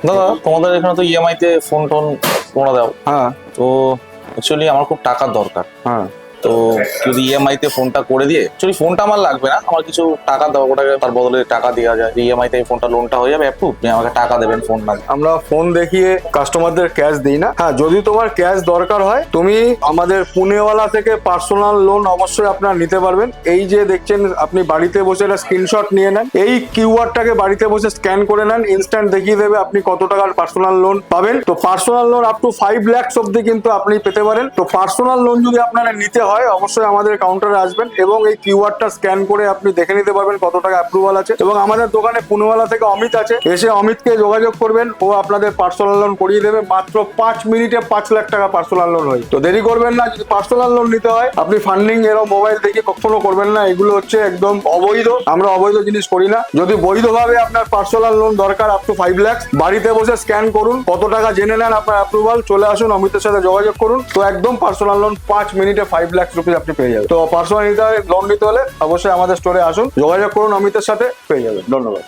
দাদা তোমাদের এখানে তো ইএমআই তে ফোন টোন তোমরা দাও। হ্যাঁ তো অ্যাকচুয়ালি আমার খুব টাকার দরকার। হ্যাঁ তো যদি ইএমআই তে ফোনটা করে দিয়ে, অ্যাকচুয়ালি ফোনটা আমার লাগবে না, আমার কিছু টাকা দাও, ওটাকে তার বদলে টাকা দেওয়া যায়। ইএমআই তে ফোনটা লোনটা হয়ে যাবে অ্যাপ্রুভ, আপনি আমাকে টাকা দেবেন ফোন না। আমরা ফোন দেখিয়ে কাস্টমারদের ক্যাশ দিই না। হ্যাঁ, যদি তোমার ক্যাশ দরকার হয় তুমি আমাদের পুনেওয়ালা থেকে পার্সোনাল লোন অবশ্যই আপনারা নিতে পারবেন। এই যে দেখছেন, আপনি বাড়িতে বসে একটা স্ক্রিনশট নিয়ে নেন, এই কিউআরটাকে বাড়িতে বসে স্ক্যান করে নেন, ইনস্ট্যান্ট দেখিয়ে দেবে আপনি কত টাকার পার্সোনাল লোন পাবেন। তো personal loan up to 5 lakhs অব্দি কিন্তু আপনি পেতে পারেন। তো পার্সোনাল লোন যদি আপনারা নিতে হয় অবশ্যই আমাদের কাউন্টারে আসবেন এবং এই কিউআরটা স্ক্যান করে আপনি দেখে নিতে পারবেন কত টাকা অ্যাপ্রুভাল আছে। এবং আমাদের দোকানে পুনেওয়ালা থেকে অমিত আছে, এসে অমিতকে যোগাযোগ করবেন, ও আপনাদের পার্সোনাল লোন করিয়ে দেবে। মাত্র 5 মিনিটে 5 লাখ টাকা পার্সোনাল লোন হয়। তো দেরি করবেন না, যদি পার্সোনাল লোন নিতে হয় আপনি ফান্ডিং এরও মোবাইল থেকে কখনো করবেন না, এগুলো হচ্ছে একদম অবৈধ। আমরা অবৈধ জিনিস করি না। যদি বৈধভাবে আপনার পার্সোনাল লোন দরকার আপ টু 5 lakhs, বাড়িতে বসে স্ক্যান করুন, কত টাকা জেনে নেন আপনার অ্যাপ্রুভাল, চলে আসুন অমিতের সাথে যোগাযোগ করুন। তো একদম পার্সোনাল লোন 5 মিনিটে 5 lakhs রুপিস আপনি পেয়ে যাবেন। তো পার্সোনাল লোন নিতে হলে অবশ্যই আমাদের স্টোরে আসুন, যোগাযোগ করুন অমিতের সাথে, পেয়ে যাবেন। ধন্যবাদ।